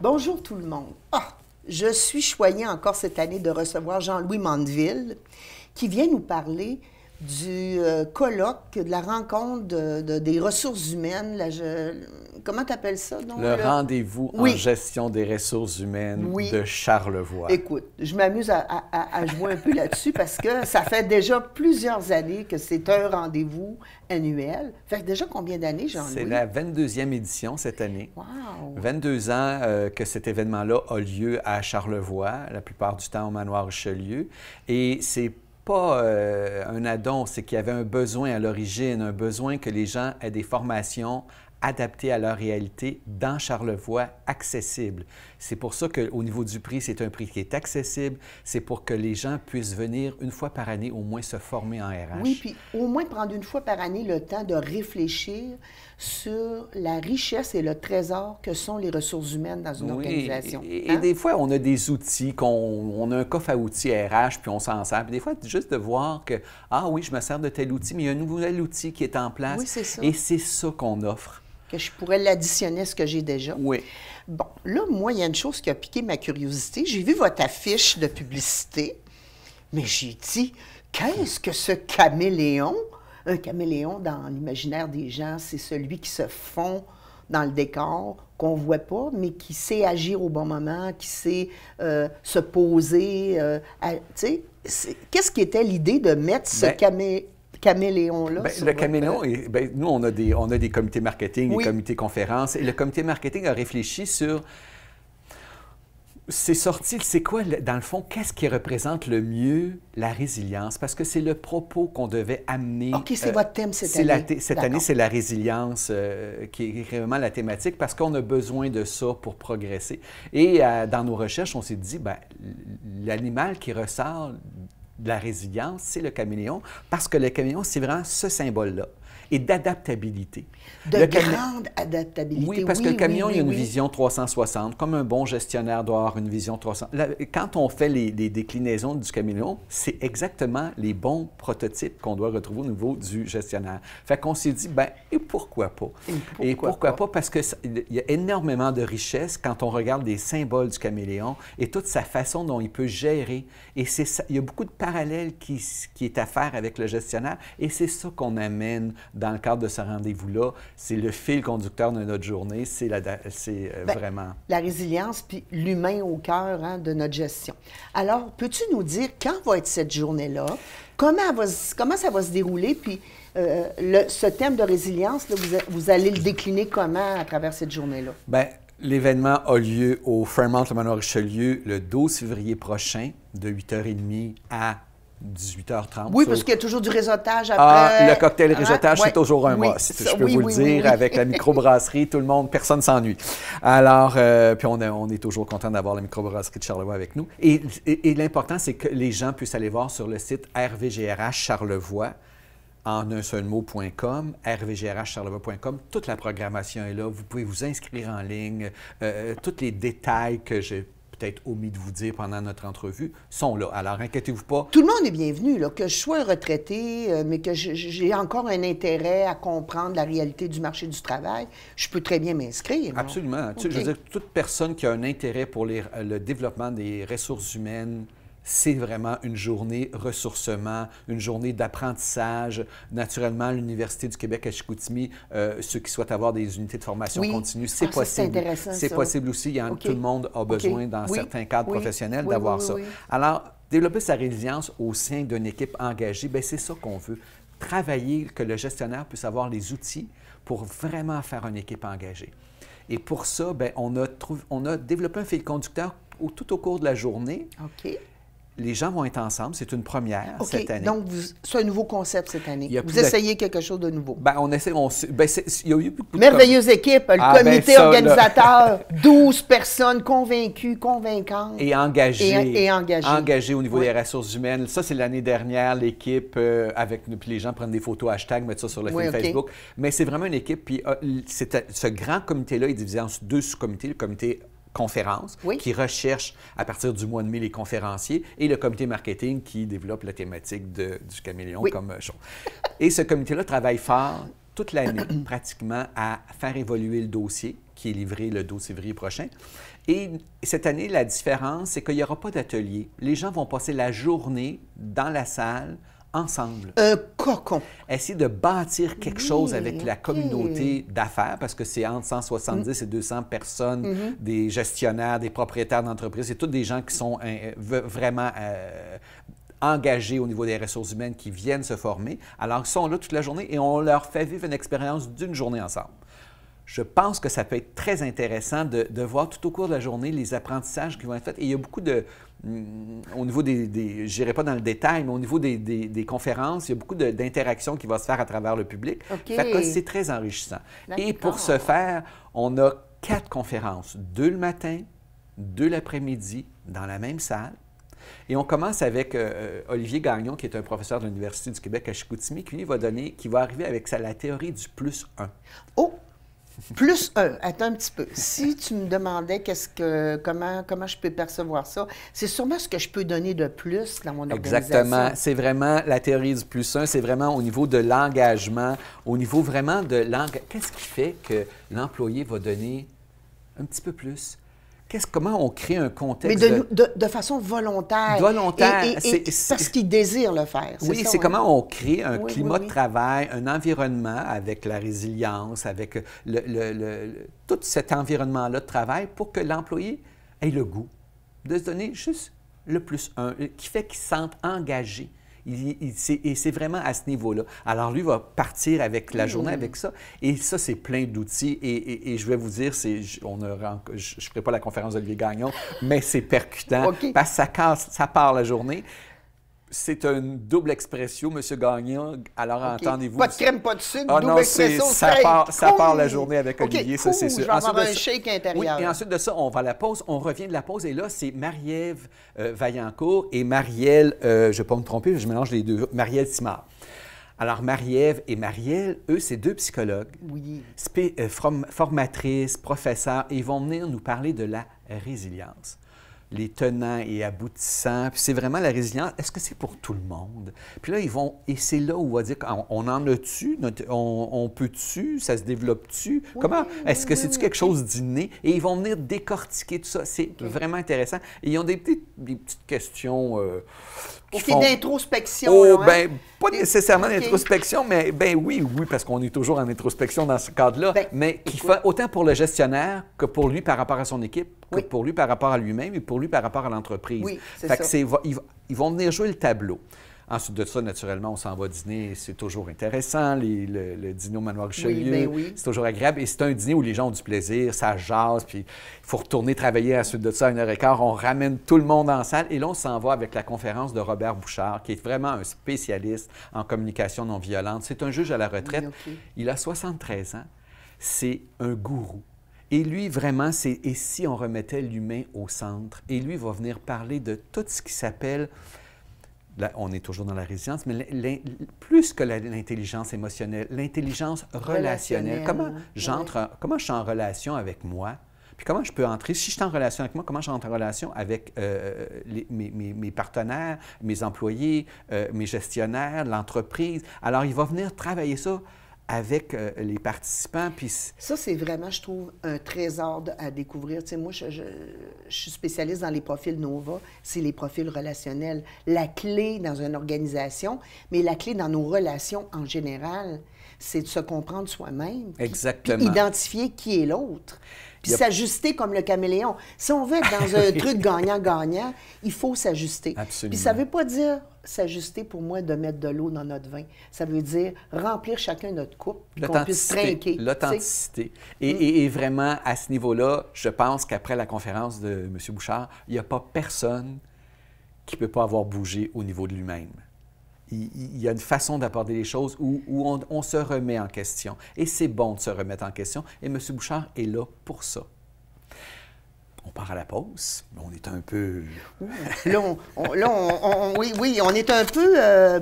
Bonjour tout le monde. Je suis choyée encore cette année de recevoir Jean-Louis Mandeville qui vient nous parler du colloque, de la rencontre des ressources humaines. Comment tu appelles ça? Donc, le rendez-vous en gestion des ressources humaines de Charlevoix. Écoute, je m'amuse à jouer un peu là-dessus parce que ça fait déjà plusieurs années que c'est un rendez-vous annuel. Ça fait déjà combien d'années, Jean-Louis? C'est la 22e édition cette année. Wow! 22 ans que cet événement-là a lieu à Charlevoix, la plupart du temps au Manoir Richelieu. Et c'est pas un addon, c'est qu'il y avait un besoin à l'origine, un besoin que les gens aient des formations adaptées à leur réalité dans Charlevoix, accessibles. C'est pour ça qu'au niveau du prix, c'est un prix qui est accessible. C'est pour que les gens puissent venir une fois par année au moins se former en RH. Oui, puis au moins prendre une fois par année le temps de réfléchir sur la richesse et le trésor que sont les ressources humaines dans une organisation. Et des fois, on a des outils, on a un coffre à outils RH, puis on s'en sert. Puis des fois, juste de voir que, ah oui, je me sers de tel outil, mais il y a un nouvel outil qui est en place. Oui, c'est ça. Et c'est ça qu'on offre. Que je pourrais l'additionner à ce que j'ai déjà. Oui. Bon, là, moi, il y a une chose qui a piqué ma curiosité. J'ai vu votre affiche de publicité, mais j'ai dit, qu'est-ce que ce caméléon? Un caméléon, dans l'imaginaire des gens, c'est celui qui se fond dans le décor, qu'on ne voit pas, mais qui sait agir au bon moment, qui sait se poser. Tu sais, qu'est-ce qui était l'idée de mettre ce caméléon-là? Le caméléon, nous, on a des comités marketing, des comités conférences, et le comité marketing a réfléchi sur... C'est sorti, c'est quoi, dans le fond, qu'est-ce qui représente le mieux la résilience? Parce que c'est le propos qu'on devait amener. OK, c'est votre thème cette année. Cette année, c'est la résilience qui est vraiment la thématique parce qu'on a besoin de ça pour progresser. Et dans nos recherches, on s'est dit, l'animal qui ressort de la résilience, c'est le caméléon, parce que le caméléon, c'est vraiment ce symbole-là. Et d'adaptabilité. Grande adaptabilité. Oui, parce que le camion, il y a une vision 360, comme un bon gestionnaire doit avoir une vision 360. Quand on fait les déclinaisons du caméléon, c'est exactement les bons prototypes qu'on doit retrouver au niveau du gestionnaire. Fait qu'on s'est dit, et pourquoi pas? Et pourquoi pas? Parce qu'il y a énormément de richesse quand on regarde les symboles du caméléon et toute sa façon dont il peut gérer. Et il y a beaucoup de parallèles qui est à faire avec le gestionnaire et c'est ça qu'on amène dans le cadre de ce rendez-vous-là. C'est le fil conducteur de notre journée, c'est vraiment... La résilience, puis l'humain au cœur de notre gestion. Alors, peux-tu nous dire quand va être cette journée-là? Comment ça va se dérouler? Puis ce thème de résilience, là, vous allez le décliner comment à travers cette journée-là? L'événement a lieu au Fairmont le Manoir Richelieu le 12 février prochain, de 8h30 à 18h30. Oui, parce qu'il y a toujours du réseautage après. Le cocktail réseautage, c'est toujours un must. Je peux vous le dire, avec la microbrasserie, tout le monde, personne ne s'ennuie. Alors, puis on est toujours content d'avoir la microbrasserie de Charlevoix avec nous. Et l'important, c'est que les gens puissent aller voir sur le site RVGRH Charlevoix, en un seul mot.com, rvgrhcharlevoix.com. Toute la programmation est là. Vous pouvez vous inscrire en ligne. Tous les détails que j'ai peut-être omis de vous dire pendant notre entrevue, sont là. Alors, inquiétez-vous pas. Tout le monde est bienvenu, là, que je sois un retraité, mais que j'ai encore un intérêt à comprendre la réalité du marché du travail, je peux très bien m'inscrire. Absolument. Okay. Je veux dire, toute personne qui a un intérêt pour le développement des ressources humaines, c'est vraiment une journée ressourcement, une journée d'apprentissage. Naturellement, l'Université du Québec à Chicoutimi, ceux qui souhaitent avoir des unités de formation continue, c'est possible. C'est possible aussi. Tout le monde a besoin, dans certains cadres professionnels, d'avoir ça. Alors, développer sa résilience au sein d'une équipe engagée, c'est ça qu'on veut. Travailler, que le gestionnaire puisse avoir les outils pour vraiment faire une équipe engagée. Et pour ça, on a développé un fil conducteur tout au cours de la journée. OK. Les gens vont être ensemble. C'est une première cette année. Donc, c'est un nouveau concept cette année. Vous essayez quelque chose de nouveau. On essaie. Il y a eu beaucoup de... Merveilleuse équipe. Le comité organisateur, 12 personnes convaincues, convaincantes. Et engagées. Et engagées. Engagées au niveau des ressources humaines. Ça, c'est l'année dernière, l'équipe avec nous. Puis les gens prennent des photos, hashtag, mettent ça sur le fil Facebook. Mais c'est vraiment une équipe. Puis ce grand comité-là est divisé en deux sous-comités. Le comité conférences qui recherche à partir du mois de mai les conférenciers et le comité marketing qui développe la thématique du caméléon comme chose. Et ce comité-là travaille fort toute l'année pratiquement à faire évoluer le dossier, qui est livré le 12 février prochain. Et cette année, la différence, c'est qu'il n'y aura pas d'atelier. Les gens vont passer la journée dans la salle, ensemble. Un cocon. Essayer de bâtir quelque chose avec la communauté d'affaires, parce que c'est entre 170 et 200 personnes, des gestionnaires, des propriétaires d'entreprises. C'est tous des gens qui sont vraiment engagés au niveau des ressources humaines, qui viennent se former. Alors, ils sont là toute la journée et on leur fait vivre une expérience d'une journée ensemble. Je pense que ça peut être très intéressant de voir tout au cours de la journée les apprentissages qui vont être faits. Et il y a beaucoup de... au niveau je n'irai pas dans le détail, mais au niveau des conférences, il y a beaucoup d'interactions qui vont se faire à travers le public. Fait que c'est très enrichissant. Et pour ce faire, on a 4 conférences, 2 le matin, 2 l'après-midi, dans la même salle. Et on commence avec Olivier Gagnon, qui est un professeur de l'Université du Québec à Chicoutimi, qui va arriver avec la théorie du +1. Oh! Plus 1, attends un petit peu. Si tu me demandais comment je peux percevoir ça, c'est sûrement ce que je peux donner de plus dans mon organisation. Exactement. C'est vraiment la théorie du +1, c'est vraiment au niveau de l'engagement, au niveau vraiment de l'engagement. Qu'est-ce qui fait que l'employé va donner un petit peu plus? Comment on crée un contexte... Mais de façon volontaire. Volontaire. Et parce qu'il désire le faire. Oui, c'est comment on crée un climat de travail, un environnement avec la résilience, avec tout cet environnement-là de travail pour que l'employé ait le goût de se donner juste le +1, qui fait qu'il se sente engagé. Et c'est vraiment à ce niveau-là. Alors, lui va partir avec la journée avec ça. Et ça, c'est plein d'outils. Et je vais vous dire, je ne ferai pas la conférence d'Olivier Gagnon, mais c'est percutant parce que ça part la journée. C'est une double expression, M. Gagnon. Alors, entendez-vous... Pas de crème, pas de sucre, double expression. Ça part la journée avec Olivier, ça, c'est sûr. Je vais avoir un shake intérieur. Oui, et ensuite de ça, on va à la pause. On revient de la pause. Et là, c'est Marie-Ève Vaillancourt et Marielle, je ne vais pas me tromper, je mélange les deux, Marielle Simard. Alors, Marie-Ève et Marielle, eux, c'est 2 psychologues, formatrices, professeurs, et ils vont venir nous parler de la résilience. Les tenants et aboutissants. Puis c'est vraiment la résilience. Est-ce que c'est pour tout le monde? Puis là, et c'est là où on va dire, on en a-tu? On peut-tu? Ça se développe-tu? Comment? Est-ce que c'est-tu quelque chose d'inné? Et ils vont venir décortiquer tout ça. C'est vraiment intéressant. Et ils ont des petites questions... d'introspection. Oh, bien, pas nécessairement d'introspection, mais oui, parce qu'on est toujours en introspection dans ce cadre-là, mais qui fait autant pour le gestionnaire que pour lui par rapport à son équipe, que pour lui par rapport à lui-même et pour lui par rapport à l'entreprise. Oui, c'est ça. Ils vont venir jouer le tableau. Ensuite de ça, naturellement, on s'en va dîner. C'est toujours intéressant. Le dîner au Manoir Richelieu, c'est toujours agréable. Et c'est un dîner où les gens ont du plaisir, ça jase, puis il faut retourner travailler ensuite de ça à 1h15. On ramène tout le monde en salle. Et là, on s'en va avec la conférence de Robert Bouchard, qui est vraiment un spécialiste en communication non violente. C'est un juge à la retraite. Il a 73 ans. C'est un gourou. Et lui, vraiment, c'est « et si on remettait l'humain au centre ?» Et lui va venir parler de tout ce qui s'appelle... Là, on est toujours dans la résilience, mais plus que l'intelligence émotionnelle, l'intelligence relationnelle. Comment je suis en relation avec moi? Puis comment je peux entrer, si je suis en relation avec moi, comment je rentre en relation avec mes partenaires, mes employés, mes gestionnaires, l'entreprise? Alors, il va venir travailler ça avec les participants. Puis... Ça, c'est vraiment, je trouve, un trésor à découvrir. Tu sais, moi, je suis spécialiste dans les profils NOVA, c'est les profils relationnels. La clé dans une organisation, mais la clé dans nos relations en général, c'est de se comprendre soi-même. Exactement. Puis identifier qui est l'autre. Puis s'ajuster comme le caméléon. Si on veut être dans un truc gagnant-gagnant, il faut s'ajuster. Absolument. Puis ça ne veut pas dire s'ajuster pour moi de mettre de l'eau dans notre vin. Ça veut dire remplir chacun notre coupe, qu'on puisse trinquer. L'authenticité. Et vraiment, à ce niveau-là, je pense qu'après la conférence de M. Bouchard, il n'y a pas personne qui ne peut pas avoir bougé au niveau de lui-même. Il y a une façon d'aborder les choses où on se remet en question. Et c'est bon de se remettre en question. Et M. Bouchard est là pour ça. On part à la pause. On est un peu... Là, oui, on est un peu...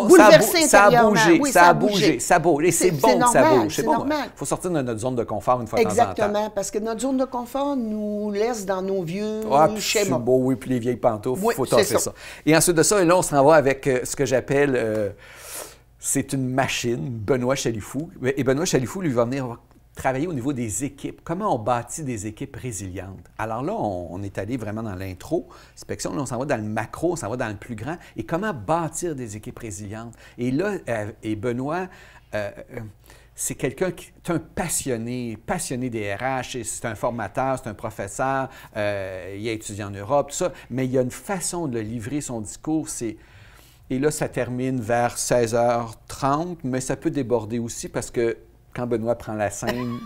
bouleversé intérieurement. Ça a bougé. Ça bouge. Et c'est bon que ça bouge. C'est normal. Il faut sortir de notre zone de confort une fois de temps en temps. Exactement, parce que notre zone de confort nous laisse dans nos vieux schémas. Oui, puis les vieilles pantoufles, il faut tasser ça. Et ensuite de ça, là, on s'en va avec ce que j'appelle c'est une machine, Benoît Chalifou. Et Benoît Chalifou, lui, va venir travailler au niveau des équipes. Comment on bâtit des équipes résilientes? Alors là, on est allé vraiment dans l'introspection, là, on s'en va dans le macro, on s'en va dans le plus grand. Et comment bâtir des équipes résilientes? Et là, Benoît, c'est quelqu'un qui est un passionné des RH, c'est un formateur, c'est un professeur, il a étudié en Europe, tout ça, mais il y a une façon de livrer son discours, Et là, ça termine vers 16h30, mais ça peut déborder aussi parce que quand Benoît prend la scène...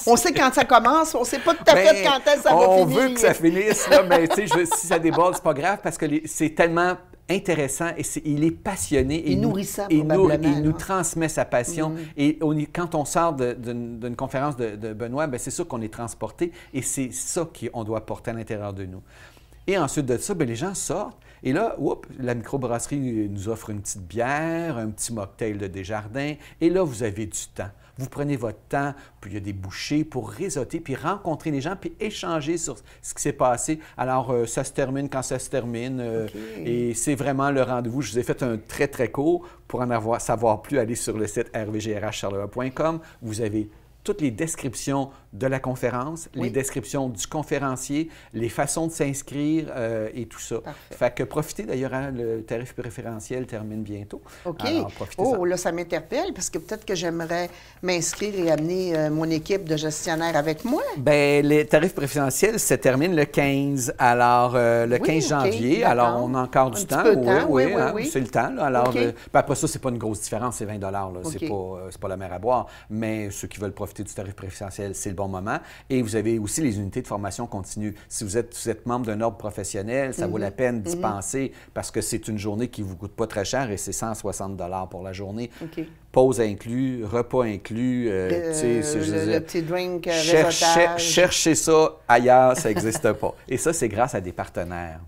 On sait quand ça commence, on ne sait pas tout à fait quand ça va finir. On veut que ça finisse, là, mais si ça déborde, c'est pas grave parce que c'est tellement intéressant et il est passionné. Et nourrissant, probablement. Il nous transmet sa passion. Et quand on sort d'une conférence de Benoît, bien, c'est sûr qu'on est transporté et c'est ça qu'on doit porter à l'intérieur de nous. Et ensuite de ça, bien, les gens sortent. Et là, la microbrasserie nous offre une petite bière, un petit mocktail de Desjardins. Et là, vous avez du temps. Vous prenez votre temps, puis il y a des bouchées pour réseauter, puis rencontrer les gens, puis échanger sur ce qui s'est passé. Alors, ça se termine quand ça se termine. Et c'est vraiment le rendez-vous. Je vous ai fait un très, très court. Pour savoir plus, allez sur le site rvgrhcharlevoix.com. Vous avez toutes les descriptions de la conférence, les descriptions du conférencier, les façons de s'inscrire et tout ça. Parfait. Fait que profitez d'ailleurs, le tarif préférentiel termine bientôt. OK. Alors, là, ça m'interpelle parce que peut-être que j'aimerais m'inscrire et amener mon équipe de gestionnaires avec moi. Bien, les tarifs préférentiels se terminent le 15. Alors, le 15 janvier. Alors, on a encore du temps. Oui. C'est le temps. Là. Alors, après ça, c'est pas une grosse différence, c'est 20 là. C'est pas la mer à boire. Mais ceux qui veulent profiter du tarif préférentiel, c'est le bon moment. Et vous avez aussi les unités de formation continue. Si vous êtes membre d'un ordre professionnel, ça vaut la peine d'y penser parce que c'est une journée qui ne vous coûte pas très cher et c'est 160 pour la journée. Pause inclus, repas inclus. Le petit drink, réseautage. Cherchez ça ailleurs, ça n'existe pas. Et ça, c'est grâce à des partenaires.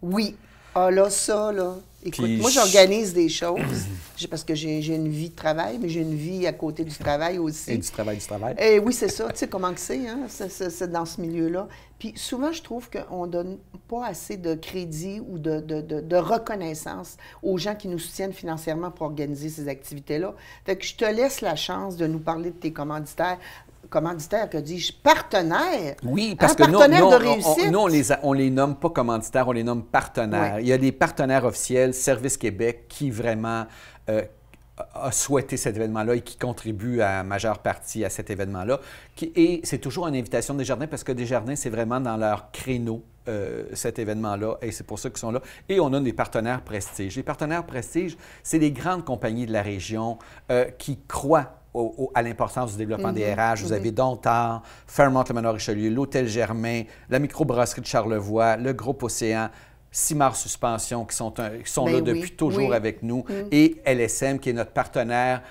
Oui. Ah là, ça, là. Écoute, moi, j'organise des choses parce que j'ai une vie de travail, mais j'ai une vie à côté du travail aussi. Et du travail. Et oui, c'est ça. Tu sais comment que c'est, hein? C'est dans ce milieu-là. Puis souvent, je trouve qu'on ne donne pas assez de crédit ou de reconnaissance aux gens qui nous soutiennent financièrement pour organiser ces activités-là. Fait que je te laisse la chance de nous parler de tes commanditaires. Commanditaire, que dis-je? Partenaire. Oui, parce que on les nomme pas commanditaires, on les nomme partenaires. Il y a des partenaires officiels, Service Québec, qui vraiment a souhaité cet événement-là et qui contribue à majeure partie à cet événement-là. Et c'est toujours une invitation de Desjardins parce que Desjardins, c'est vraiment dans leur créneau. Cet événement-là, et c'est pour ça qu'ils sont là. Et on a des partenaires prestige. Les partenaires prestige, c'est les grandes compagnies de la région qui croient à l'importance du développement des RH. Vous avez Domtar, Fairmont-le-Manoir-Richelieu, l'Hôtel Germain, la microbrasserie de Charlevoix, le Groupe Océan, Simard Suspension, qui sont là depuis toujours avec nous, et LSM, qui est notre partenaire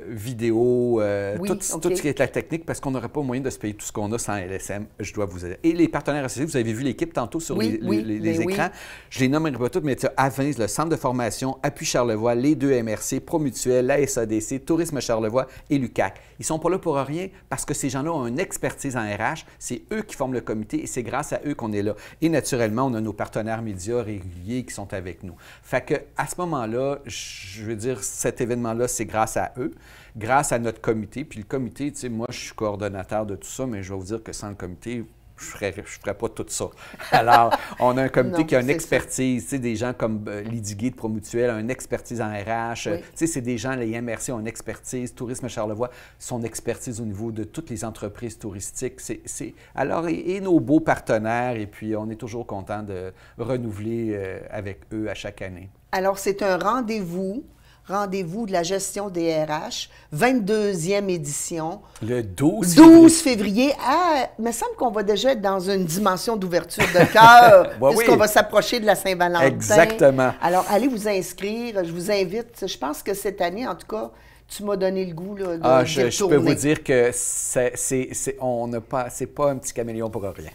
vidéo, tout ce qui est la technique, parce qu'on n'aurait pas moyen de se payer tout ce qu'on a sans LSM, je dois vous dire. Et les partenaires associés, vous avez vu l'équipe tantôt sur les écrans. Je les nommerai pas toutes, mais tu as Avins, le Centre de formation, Appui Charlevoix, les deux MRC, Promutuel, la SADC, Tourisme Charlevoix et l'UQAC. Ils ne sont pas là pour rien parce que ces gens-là ont une expertise en RH. C'est eux qui forment le comité et c'est grâce à eux qu'on est là. Et naturellement, on a nos partenaires médias réguliers qui sont avec nous. Fait que à ce moment-là, je veux dire, cet événement-là, c'est grâce à eux, grâce à notre comité. Puis le comité, tu sais, moi, je suis coordonnateur de tout ça, mais je vais vous dire que sans le comité, je ferais pas tout ça. Alors, on a un comité qui a une expertise, tu sais, des gens comme Lydie Guy de Promutuel a une expertise en RH. Tu sais, c'est des gens, les MRC ont une expertise, Tourisme Charlevoix, son expertise au niveau de toutes les entreprises touristiques. Alors, et nos beaux partenaires, et puis on est toujours content de renouveler avec eux à chaque année. Alors, c'est un rendez-vous de la gestion des RH, 22e édition. Le 12 février. Ah, il me semble qu'on va déjà être dans une dimension d'ouverture de cœur, puisqu'on va s'approcher de la Saint-Valentin. Exactement. Alors, allez vous inscrire. Je vous invite. Je pense que cette année, en tout cas, tu m'as donné le goût là, de je peux vous dire que c'est pas un petit caméléon pour rien.